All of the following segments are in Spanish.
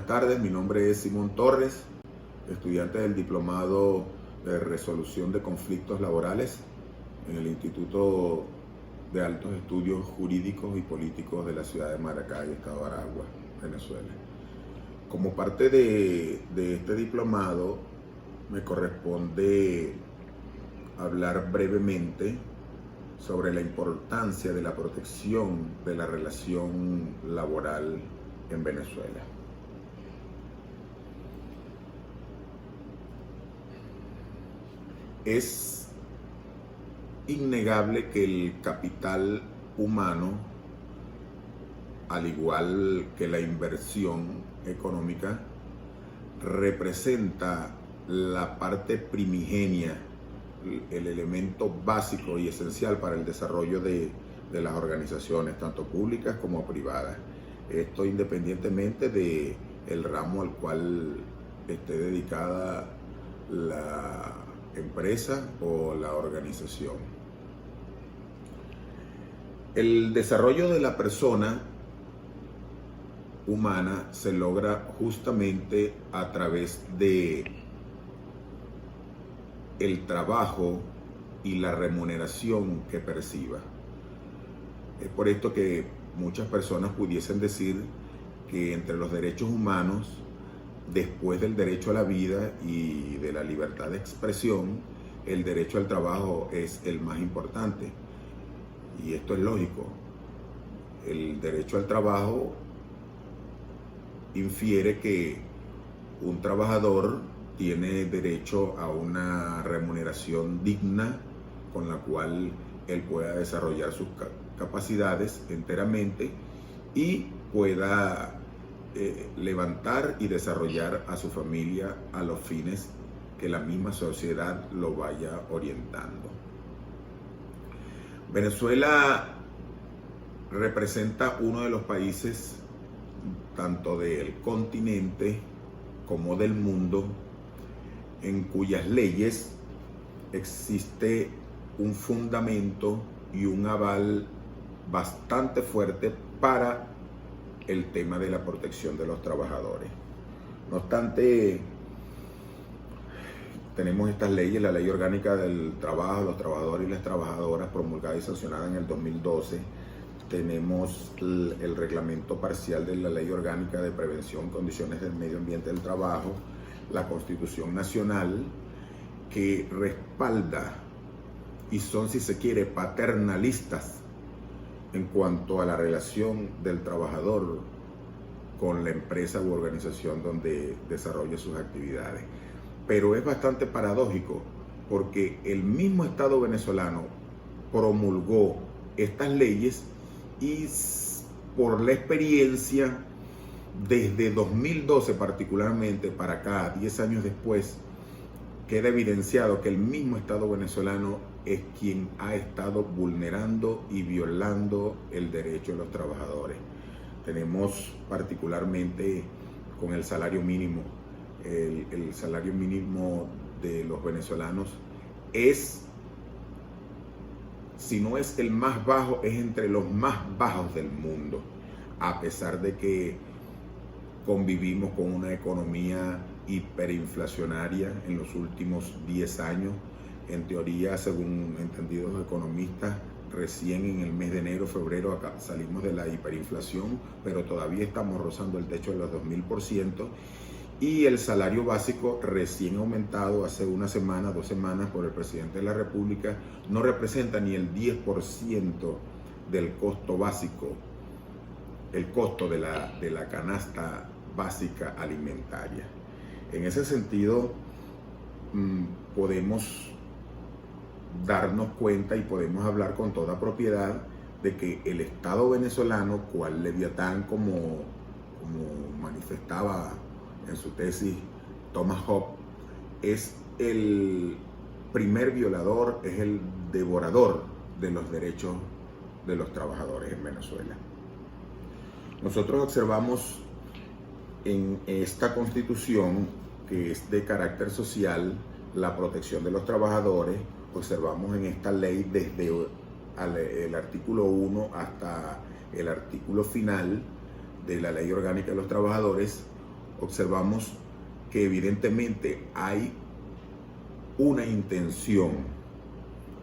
tardes, mi nombre es Simón Torres, estudiante del Diplomado de Resolución de Conflictos Laborales en el Instituto de Altos Estudios Jurídicos y Políticos de la ciudad de Maracay, Estado Aragua, Venezuela. Como parte de este diplomado, me corresponde hablar brevemente sobre la importancia de la protección de la relación laboral en Venezuela. Es innegable que el capital humano, al igual que la inversión económica, representa la parte primigenia, el elemento básico y esencial para el desarrollo de las organizaciones, tanto públicas como privadas. Esto independientemente del ramo al cual esté dedicada la empresa o la organización. El desarrollo de la persona humana se logra justamente a través de el trabajo y la remuneración que perciba. Es por esto que muchas personas pudiesen decir que entre los derechos humanos, después del derecho a la vida y de la libertad de expresión, el derecho al trabajo es el más importante. Y esto es lógico. El derecho al trabajo infiere que un trabajador tiene derecho a una remuneración digna con la cual él pueda desarrollar sus capacidades enteramente y pueda levantar y desarrollar a su familia a los fines que la misma sociedad lo vaya orientando. Venezuela representa uno de los países tanto del continente como del mundo en cuyas leyes existe un fundamento y un aval bastante fuerte para el tema de la protección de los trabajadores. No obstante, tenemos estas leyes, la Ley Orgánica del Trabajo, los Trabajadores y las Trabajadoras, promulgada y sancionada en el 2012. Tenemos el reglamento parcial de la Ley Orgánica de Prevención y Condiciones del Medio Ambiente del Trabajo, la Constitución Nacional, que respalda y son, si se quiere, paternalistas en cuanto a la relación del trabajador con la empresa u organización donde desarrolla sus actividades. Pero es bastante paradójico porque el mismo Estado venezolano promulgó estas leyes y por la experiencia desde 2012 particularmente para acá, 10 años después, queda evidenciado que el mismo Estado venezolano es quien ha estado vulnerando y violando el derecho de los trabajadores. Tenemos particularmente con el salario mínimo. El salario mínimo de los venezolanos es, si no es el más bajo, es entre los más bajos del mundo, a pesar de que convivimos con una economía hiperinflacionaria en los últimos 10 años. En teoría, según entendidos economistas, recién en el mes de enero, febrero, acá salimos de la hiperinflación, pero todavía estamos rozando el techo de los 2000%. Y el salario básico recién aumentado hace una semana, 2 semanas por el presidente de la República, no representa ni el 10% del costo básico, el costo de la canasta básica alimentaria. En ese sentido, podemos darnos cuenta y podemos hablar con toda propiedad de que el Estado venezolano, cual Leviatán, como manifestaba en su tesis Thomas Hobbes, es el primer violador, es el devorador de los derechos de los trabajadores en Venezuela. Nosotros observamos en esta Constitución, que es de carácter social, la protección de los trabajadores. Observamos en esta ley desde el artículo 1 hasta el artículo final de la Ley Orgánica de los Trabajadores observamos que evidentemente hay una intención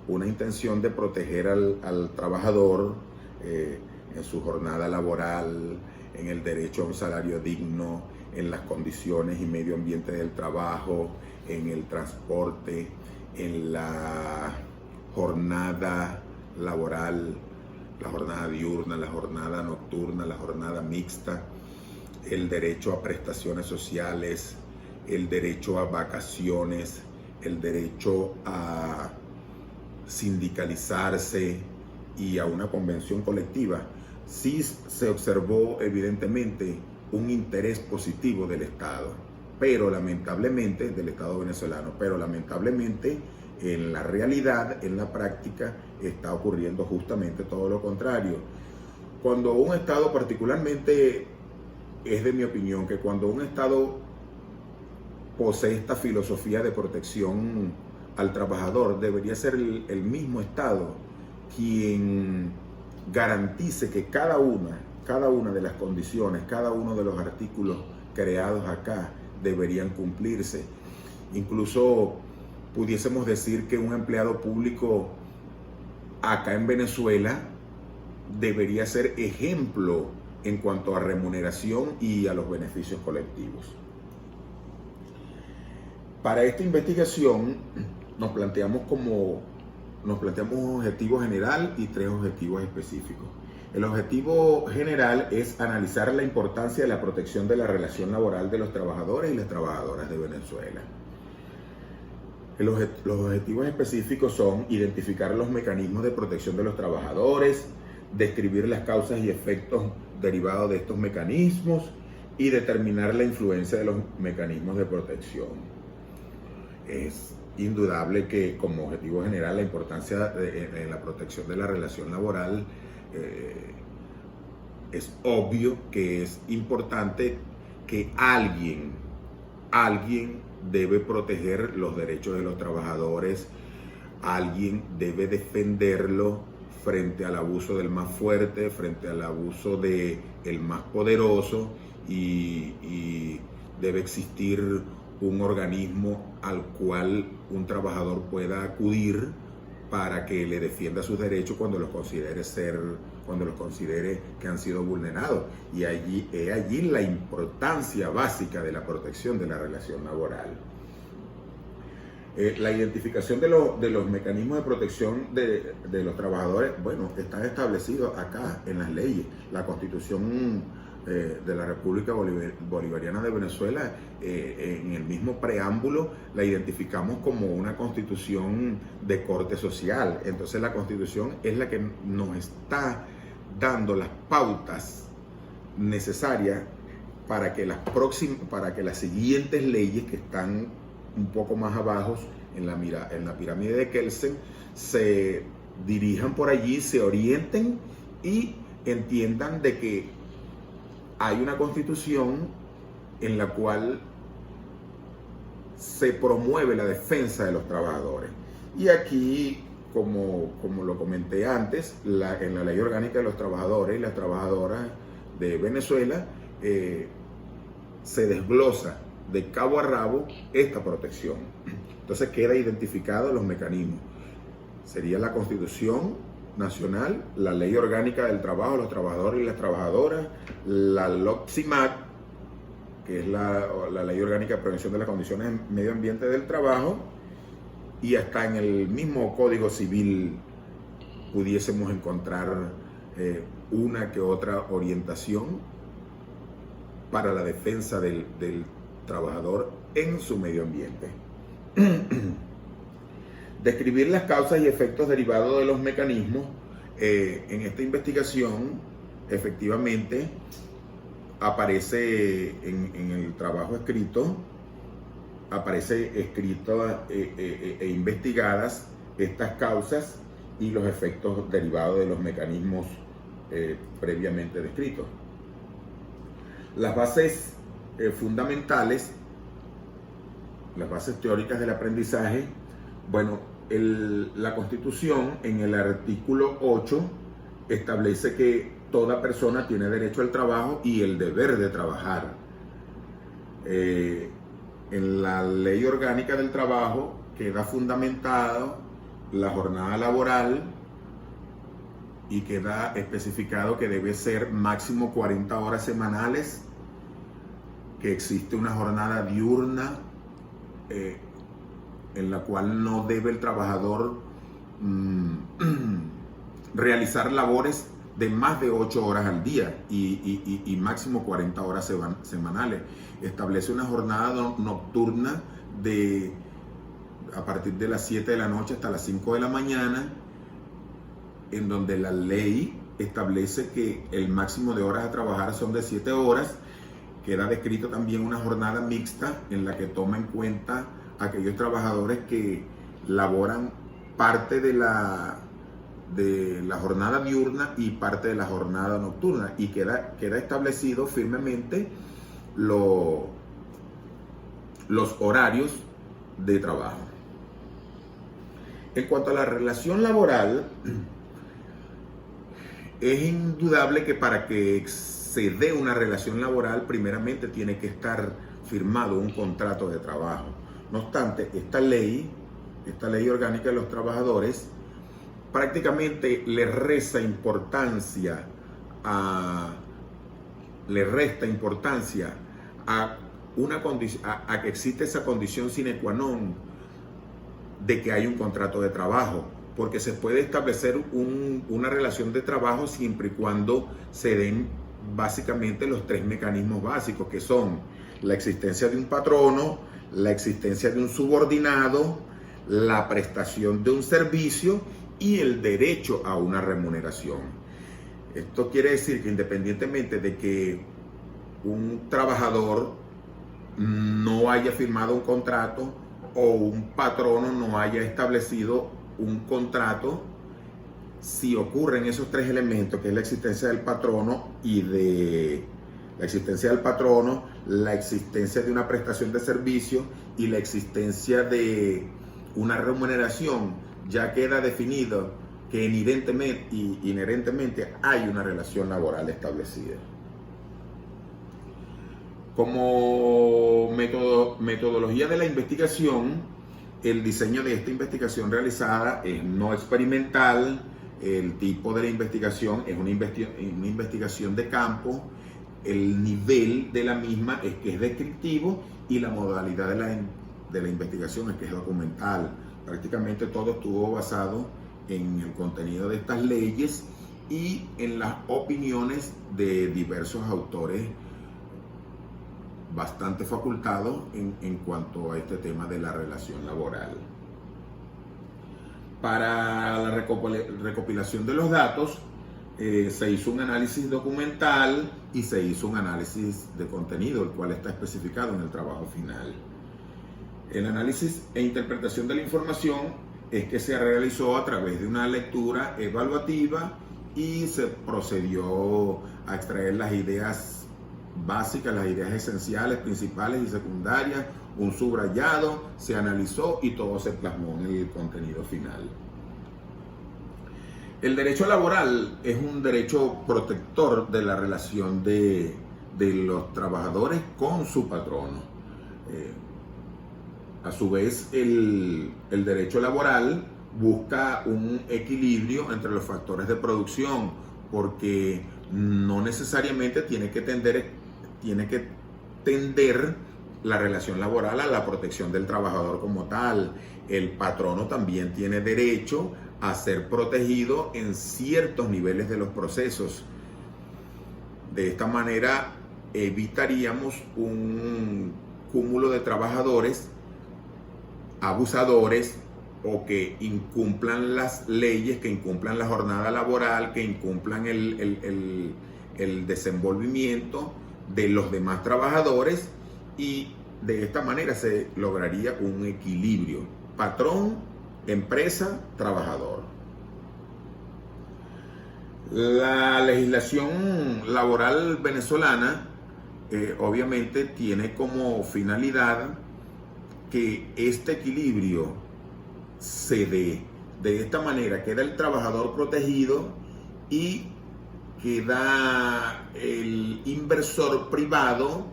de proteger al trabajador en su jornada laboral, en el derecho a un salario digno, en las condiciones y medio ambiente del trabajo, en el transporte, en la jornada laboral, la jornada diurna, la jornada nocturna, la jornada mixta, el derecho a prestaciones sociales, el derecho a vacaciones, el derecho a sindicalizarse y a una convención colectiva. Sí se observó evidentemente un interés positivo del Estado, pero lamentablemente, del Estado venezolano, pero lamentablemente en la realidad, en la práctica, está ocurriendo justamente todo lo contrario. Cuando un Estado, particularmente, es de mi opinión, que cuando un Estado posee esta filosofía de protección al trabajador, debería ser el mismo Estado quien garantice que cada una de las condiciones, cada uno de los artículos creados acá deberían cumplirse. Incluso pudiésemos decir que un empleado público acá en Venezuela debería ser ejemplo en cuanto a remuneración y a los beneficios colectivos. Para esta investigación nos planteamos un objetivo general y 3 objetivos específicos. El objetivo general es analizar la importancia de la protección de la relación laboral de los trabajadores y las trabajadoras de Venezuela. Los objetivos específicos son identificar los mecanismos de protección de los trabajadores, describir las causas y efectos derivados de estos mecanismos y determinar la influencia de los mecanismos de protección. Es indudable que como objetivo general la importancia en la protección de la relación laboral es obvio que es importante que alguien debe proteger los derechos de los trabajadores, alguien debe defenderlo frente al abuso del más fuerte, frente al abuso del más poderoso y debe existir un organismo al cual un trabajador pueda acudir para que le defienda sus derechos cuando los considere que han sido vulnerados. Y allí la importancia básica de la protección de la relación laboral. La identificación de los mecanismos de protección de los trabajadores, bueno, están establecidos acá en las leyes. La Constitución de la República Bolivariana de Venezuela, en el mismo preámbulo, la identificamos como una constitución de corte social. Entonces la Constitución es la que nos está dando las pautas necesarias para que las siguientes leyes que están un poco más abajo en la pirámide de Kelsen se dirijan por allí, se orienten y entiendan de que hay una constitución en la cual se promueve la defensa de los trabajadores. Y aquí, como lo comenté antes, en la Ley Orgánica de los Trabajadores y las Trabajadoras de Venezuela se desglosa de cabo a rabo esta protección. Entonces queda identificado los mecanismos. Sería la Constitución Nacional, la Ley Orgánica del Trabajo, los trabajadores y las trabajadoras, la LOCSIMAT, que es la Ley Orgánica de Prevención de las Condiciones en Medio Ambiente del Trabajo, y hasta en el mismo Código Civil pudiésemos encontrar una que otra orientación para la defensa del trabajador en su medio ambiente. Describir las causas y efectos derivados de los mecanismos. En esta investigación, efectivamente, aparece en el trabajo escrito, e investigadas estas causas y los efectos derivados de los mecanismos previamente descritos. Las bases fundamentales, las bases teóricas del aprendizaje, bueno, la Constitución en el artículo 8 establece que toda persona tiene derecho al trabajo y el deber de trabajar. En la Ley Orgánica del Trabajo queda fundamentado la jornada laboral y queda especificado que debe ser máximo 40 horas semanales, que existe una jornada diurna en la cual no debe el trabajador realizar labores de más de 8 horas al día y máximo 40 horas semanales. Establece una jornada nocturna a partir de las 7 de la noche hasta las 5 de la mañana, en donde la ley establece que el máximo de horas a trabajar son de 7 horas. Queda descrito también una jornada mixta en la que toma en cuenta aquellos trabajadores que laboran parte de la jornada diurna y parte de la jornada nocturna, y queda establecido firmemente los horarios de trabajo. En cuanto a la relación laboral, es indudable que para que se dé una relación laboral, primeramente tiene que estar firmado un contrato de trabajo. No obstante, esta ley orgánica de los trabajadores prácticamente le resta importancia a que existe esa condición sine qua non de que hay un contrato de trabajo, porque se puede establecer una relación de trabajo siempre y cuando se den básicamente los 3 mecanismos básicos, que son la existencia de un patrono, la existencia de un subordinado, la prestación de un servicio y el derecho a una remuneración. Esto quiere decir que independientemente de que un trabajador no haya firmado un contrato o un patrono no haya establecido un contrato, si ocurren esos 3 elementos, que es la existencia del patrono la existencia de una prestación de servicio y la existencia de una remuneración, ya queda definido que inherentemente hay una relación laboral establecida. Como metodología de la investigación, el diseño de esta investigación realizada es no experimental. El tipo de la investigación es una investigación de campo. El nivel de la misma es que es descriptivo, y la modalidad de la investigación es que es documental. Prácticamente todo estuvo basado en el contenido de estas leyes y en las opiniones de diversos autores bastante facultados en cuanto a este tema de la relación laboral. Para la recopilación de los datos, se hizo un análisis documental y se hizo un análisis de contenido, el cual está especificado en el trabajo final. El análisis e interpretación de la información es que se realizó a través de una lectura evaluativa y se procedió a extraer las ideas básicas, las ideas esenciales, principales y secundarias, un subrayado, se analizó y todo se plasmó en el contenido final. El derecho laboral es un derecho protector de la relación de los trabajadores con su patrono. A su vez, el derecho laboral busca un equilibrio entre los factores de producción, porque no necesariamente tiene que tender la relación laboral a la protección del trabajador como tal. El patrono también tiene derecho a ser protegido en ciertos niveles de los procesos. De esta manera evitaríamos un cúmulo de trabajadores abusadores o que incumplan las leyes, que incumplan la jornada laboral, que incumplan el desenvolvimiento de los demás trabajadores, y de esta manera se lograría un equilibrio patrón, empresa, trabajador. La legislación laboral venezolana obviamente tiene como finalidad que este equilibrio se dé. De esta manera queda el trabajador protegido y queda el inversor privado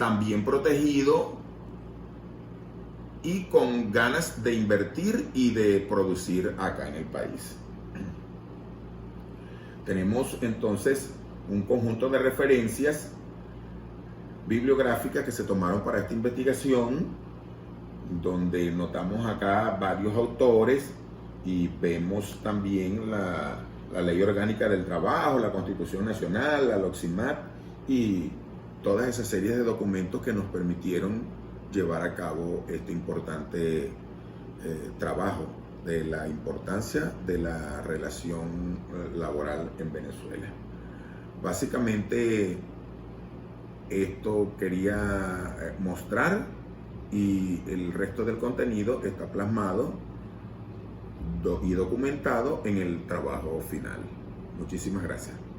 también protegido y con ganas de invertir y de producir acá en el país. Tenemos entonces un conjunto de referencias bibliográficas que se tomaron para esta investigación, donde notamos acá varios autores y vemos también la Ley Orgánica del Trabajo, la Constitución Nacional, la LOCSIMAT y todas esas series de documentos que nos permitieron llevar a cabo este importante trabajo de la importancia de la relación laboral en Venezuela. Básicamente esto quería mostrar, y el resto del contenido está plasmado y documentado en el trabajo final. Muchísimas gracias.